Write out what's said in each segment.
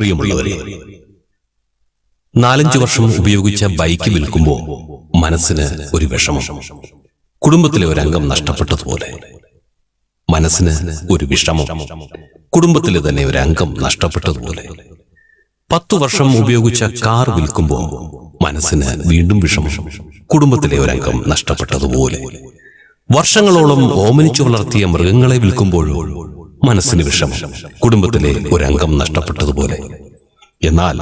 പ്രിയമുള്ളവരെ, 4-5 വർഷം ഉപയോഗിച്ച ബൈക്ക് വിൽക്കുമ്പോൾ മനസ്സിന് ഒരു വിഷമം. കുടുംബത്തിലെ ഒരംഗം നഷ്ടപ്പെട്ടതുപോലെ. മനസ്സിന് ഒരു വിഷമം, കുടുംബത്തിലെ തന്നെ ഒരു അംഗം നഷ്ടപ്പെട്ടതുപോലെ. 10 വർഷം ഉപയോഗിച്ച കാർ വിൽക്കുമ്പോൾ മനസ്സിന് വീണ്ടും വിഷമം, കുടുംബത്തിലെ ഒരംഗം നഷ്ടപ്പെട്ടതുപോലെ. വർഷങ്ങളോളം ഓമനിച്ചു വളർത്തിയ മൃഗങ്ങളെ വിൽക്കുമ്പോഴോ മനസ്സിന് വിഷമം, കുടുംബത്തിലെ ഒരംഗം നഷ്ടപ്പെട്ടതുപോലെ. എന്നാൽ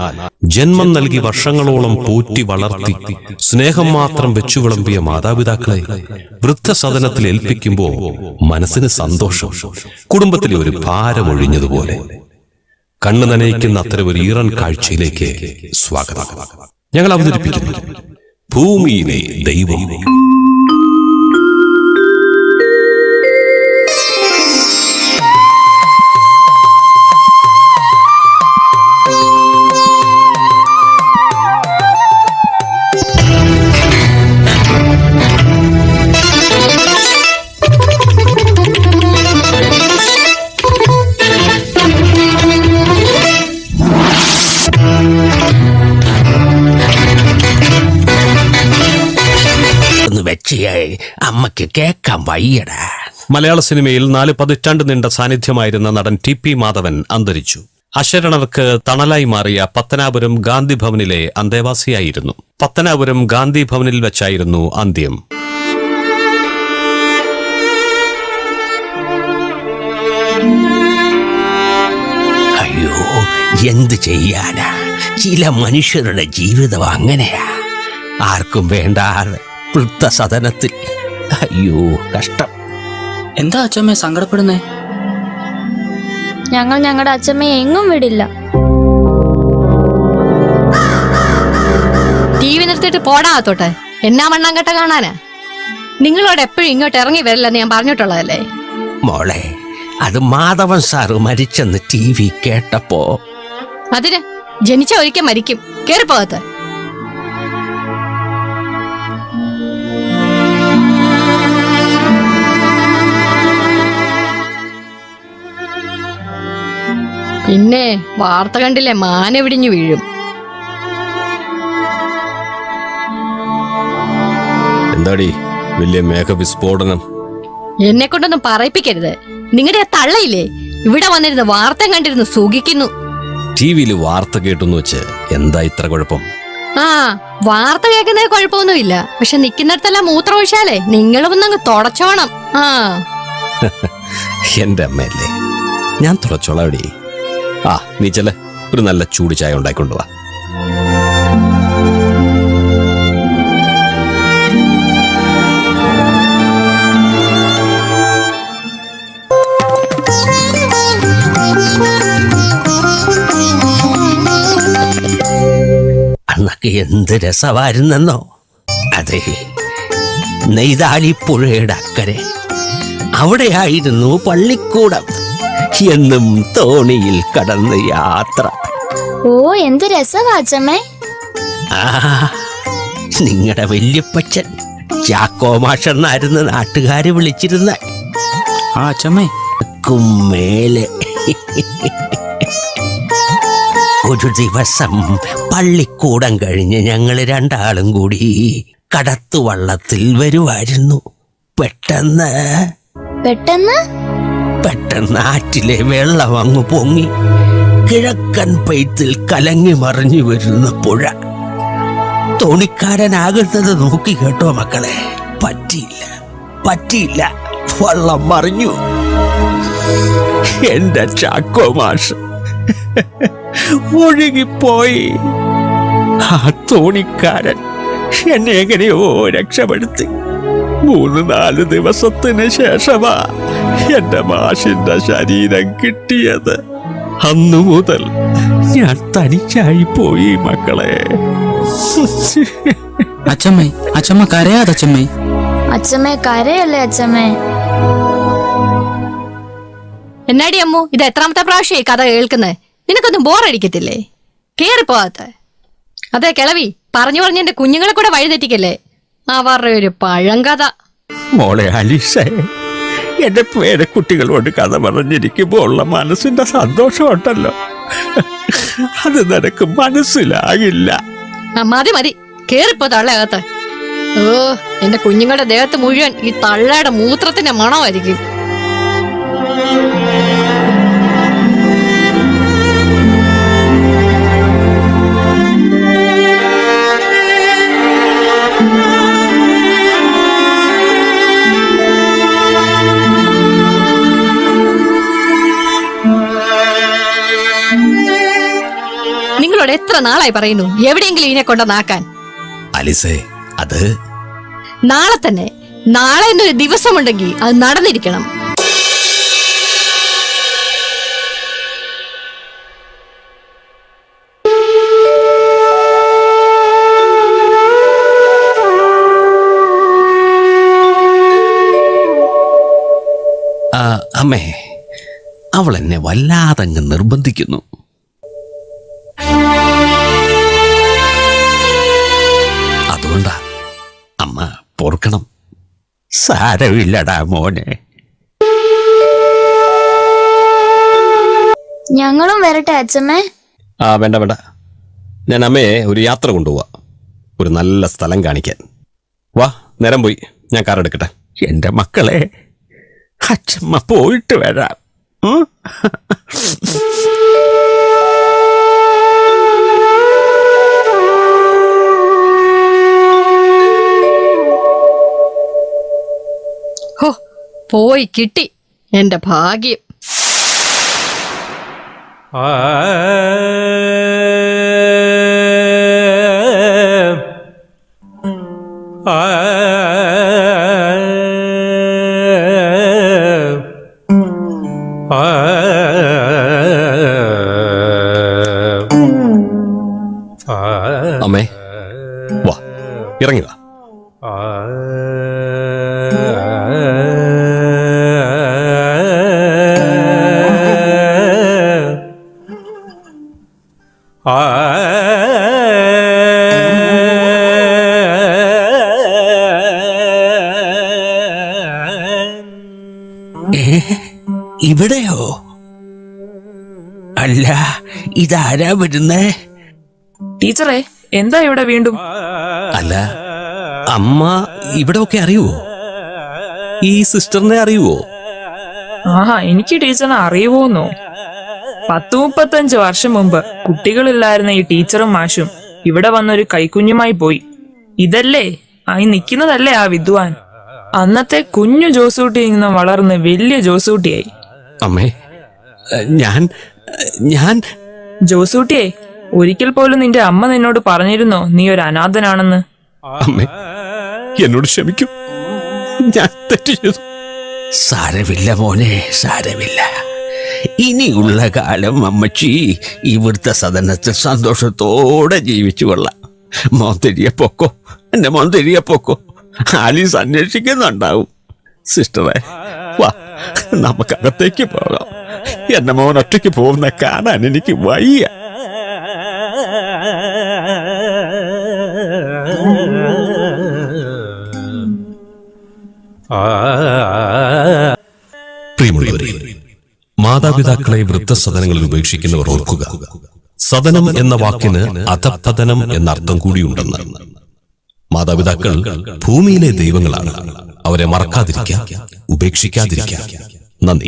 ജന്മം നൽകി വർഷങ്ങളോളം പോറ്റി വളർത്തി സ്നേഹം മാത്രം വെച്ചു വിളമ്പിയ മാതാപിതാക്കളെ വൃദ്ധസദനത്തിൽ ഏൽപ്പിക്കുമ്പോൾ മനസ്സിന് സന്തോഷം, കുടുംബത്തിലെ ഒരു ഭാരമൊഴിഞ്ഞതുപോലെ. കണ്ണു നനയിക്കുന്ന അത്തരം ഒരു ഈറൻ കാഴ്ചയിലേക്ക് സ്വാഗതം. ഞങ്ങൾ അവതരിപ്പിക്കുന്നു ഭൂമിയിലെ ദൈവം. അമ്മക്ക് കേക്കാൻ വയ്യടാ. മലയാള സിനിമയിൽ 4 പതിറ്റാണ്ട് നീണ്ട സാന്നിധ്യമായിരുന്ന നടൻ TP മാധവൻ അന്തരിച്ചു. അശരണർക്ക് തണലായി മാറിയ പത്തനാപുരം ഗാന്ധി ഭവനിലെ അന്തേവാസിയായിരുന്നു. പത്തനാപുരം ഗാന്ധി ഭവനിൽ വെച്ചായിരുന്നു അന്ത്യം. അയ്യോ, എന്ത് ചെയ്യാനാ, ചില മനുഷ്യരുടെ ജീവിതം അങ്ങനെയാ. ആർക്കും വേണ്ടാതെ വൃദ്ധസദനത്തിൽ. അയ്യോ, കഷ്ടം. എന്താ അച്ഛമ്മേ സങ്കടപ്പെടുന്നേ? ഞങ്ങൾ ഞങ്ങളുടെ അച്ഛമ്മയെ എങ്ങും വിടില്ല. TV നിർത്തിയിട്ട് പോടാത്തോട്ടെ. എന്നാ മണ്ണാങ്കട്ട കാണാനാ? നിങ്ങളോട് എപ്പോഴും ഇങ്ങോട്ട് ഇറങ്ങി വരില്ലെന്ന് ഞാൻ പറഞ്ഞിട്ടുള്ളതല്ലേ. മോളെ, അത് മാധവൻ സാറ് മരിച്ചെന്ന് TV കേട്ടപ്പോ. അതിന് ജനിച്ച ഒരിക്കൽ മരിക്കും. കേറിപ്പോകത്ത്. പിന്നെ വാർത്ത കണ്ടില്ലേ, മാന വിടിഞ്ഞു വീഴും. എന്താടി വലിയ മേഘവിസ്ഫോടനം? എന്നെ കൊണ്ടൊന്നും പറയിപ്പിക്കരുത്. നിങ്ങളുടെ ആ തള്ളയില്ലേ ഇവിടെ വന്നിരുന്ന് വാർത്ത കണ്ടിരുന്നു സുഖിക്കുന്നു. TV-യിൽ വാർത്ത കേട്ടെന്ന് വെച്ച് എന്താ ഇത്ര കുഴപ്പം? ആ, വാർത്ത കേൾക്കുന്നത് കുഴപ്പമൊന്നുമില്ല. പക്ഷെ നിക്കുന്നിടത്തെല്ലാം മൂത്രം ഒഴിച്ചാലേ നിങ്ങളും ഒന്നങ്ങ് തുടച്ചോണം. ആ എന്റെ അമ്മയല്ലേ, ഞാൻ തുറച്ചോളാടി. ആ, നീ ചെല ഒരു നല്ല ചൂട് ചായ ഉണ്ടായിക്കൊണ്ടുവാ. അന്നൊക്കെ എന്ത് രസമായിരുന്നെന്നോ. അതെ, നെയ്താലിപ്പുഴയുടെ അക്കരെ അവിടെയായിരുന്നു പള്ളിക്കൂടം. എന്നും തോണിയിൽ കടന്ന് യാത്ര. ഓ, എന്ത് രസമാ അച്ഛമ്മേ. ആ, നിങ്ങളുടെ വല്യപ്പച്ചൻ ചാക്കോമാഷെന്നായിരുന്നു നാട്ടുകാര് വിളിച്ചിരുന്ന. ആ അച്ഛമ്മേ, മേലെ ഒരു ദിവസം പള്ളിക്കൂടം കഴിഞ്ഞ് ഞങ്ങൾ രണ്ടാളും കൂടി കടത്തുവള്ളത്തിൽ വരുമായിരുന്നു. പെട്ടെന്ന് ആറ്റിലെ വെള്ളം അങ്ങ് പൊങ്ങി കിഴക്കൻ പെയ്ത്തിൽ കലങ്ങി മറിഞ്ഞു വരുന്ന പുഴ. തോണിക്കാരനാകുന്നത് നോക്കി കേട്ടോ മക്കളെ, പറ്റിയില്ല, വള്ളം മറിഞ്ഞു. എന്റെ ചാക്കോ മാഷ് ഒഴുകിപ്പോയി. ആ തോണിക്കാരൻ എന്നെ എങ്ങനെയോ രക്ഷപ്പെടുത്തി. 3-4 ദിവസത്തിന് ശേഷമാ എന്റെ മാഷിന്റെ ശരീരം കിട്ടിയത്. അന്നു മുതൽ ഞാൻ തനിച്ചായി പോയി മക്കളെ. അച്ഛമ്മ കരയാതെ അച്ഛമ്മേ. അച്ഛമ്മേ കരയല്ലേ അച്ഛമ്മേ. എന്നാടി അമ്മു, ഇത് എത്രാമത്തെ പ്രാവശ്യമായി കഥ കേൾക്കുന്നേ? നിനക്കൊന്നും ബോറടിക്കത്തില്ലേ? കേറിപ്പോകാത്ത. അതെ കിളവി, പറഞ്ഞു എന്റെ കുഞ്ഞുങ്ങളെ കൂടെ വഴിതെറ്റിക്കല്ലേ. അവരുടെ ഒരു പഴങ്കഥ. മോളെ അലീസേ, എന്റെ പേരക്കുട്ടികളോട് കഥ പറഞ്ഞിരിക്കുമ്പോ ഉള്ള മനസ്സിന്റെ സന്തോഷം ഉണ്ടല്ലോ. അത് നിനക്ക് മനസ്സിലാകില്ല. മതി മതി, കേറിപ്പോ തള്ളയകത്ത്. ഓ, എന്റെ കുഞ്ഞുങ്ങളുടെ ദേഹത്ത് മുഴുവൻ ഈ തള്ളയുടെ മൂത്രത്തിന്റെ മണമായിരിക്കും. നിങ്ങളോട് എത്ര നാളായി പറയുന്നു എവിടെയെങ്കിലും ഇതിനെ കൊണ്ടുവന്നാക്കാൻ? അലിസേ, അത് നാളെ തന്നെ, നാളെ എന്നൊരു ദിവസമുണ്ടെങ്കിൽ അത് നടന്നിരിക്കണം. അമ്മേ, അവൾ എന്നെ വല്ലാതങ്ങ് നിർബന്ധിക്കുന്നു. അതുകൊണ്ടാ അമ്മ പൊറുക്കണം. സാരമില്ലടാ മോനെ. ഞങ്ങളും വരട്ടെ അച്ഛമ്മേ? വേണ്ട വേണ്ട, ഞാൻ അമ്മയെ ഒരു യാത്ര കൊണ്ടുപോവാ, ഒരു നല്ല സ്ഥലം കാണിക്കാൻ. വാ, നേരം പോയി, ഞാൻ കാർ എടുക്കട്ടെ. എന്റെ മക്കളെ, അച്ഛമ്മ പോയിട്ട് വരാം. ഹോ, പോയി കിട്ടി, എന്റെ ഭാഗ്യം. അമ്മേ, വാ, ഇറങ്ങി വാ. ഇവിടെയോ? അല്ല, ഇതാരാ വരുന്നേ? ടീച്ചറെ, എന്താ ഇവിടെ വീണ്ടും? അല്ല, അമ്മ ഇവിടെ ഒക്കെ അറിയുവോ? ഈ സിസ്റ്ററിനെ അറിയുവോ? ആഹാ, എനിക്ക് ടീച്ചറിനെ അറിയുവോന്നോ? 30-35 വർഷം മുമ്പ് കുട്ടികളില്ലായിരുന്ന ഈ ടീച്ചറും മാഷും ഇവിടെ വന്നൊരു കൈക്കുഞ്ഞുമായി പോയി. ഇതല്ലേ ആയി നിൽക്കുന്നതല്ലേ ആ വിദ്വാൻ? അന്നത്തെ കുഞ്ഞു ജോസൂട്ടിയിൽ നിന്ന് വളർന്ന് വലിയ ജോസൂട്ടിയായി. അമ്മേ, ഞാൻ ജോസൂട്ടിയെ, ഒരിക്കൽ പോലും നിന്റെ അമ്മ നിന്നോട് പറഞ്ഞിരുന്നോ നീ ഒരു അനാഥനാണെന്ന്? അമ്മേ, എന്നോട് ക്ഷമിക്കൂ, ഞാൻ തെറ്റ് ചെയ്തു. സാരമില്ല മോനെ, സാരമില്ല. ഇനിയുള്ള കാലം അമ്മച്ചി ഇവിടുത്തെ സദനത്തിൽ സന്തോഷത്തോടെ ജീവിച്ചു കൊള്ളാം. മോൻ തിരികെ പൊക്കോ, എന്റെ മോൻ തിരികെ പൊക്കോ. ആലീസ് അന്വേഷിക്കുന്നുണ്ടാവും. സിസ്റ്ററെ, വാ, നമുക്കകത്തേക്ക് പോകാം. എന്റെ മോൻ ഒറ്റയ്ക്ക് പോകുന്ന കാണാൻ എനിക്ക് വയ്യ. പ്രിയമുള്ളവരെ, മാതാപിതാക്കളെ വൃദ്ധസദനങ്ങളിൽ ഉപേക്ഷിക്കുന്നവർ ഓർക്കുക, സദനം എന്ന വാക്കിന് അധപതനം എന്ന അർത്ഥം കൂടിയുണ്ടെന്ന്. മാതാപിതാക്കൾ ഭൂമിയിലെ ദൈവങ്ങളാണ്. അവരെ മറക്കാതിരിക്കുക, ഉപേക്ഷിക്കാതിരിക്കുക. നന്ദി.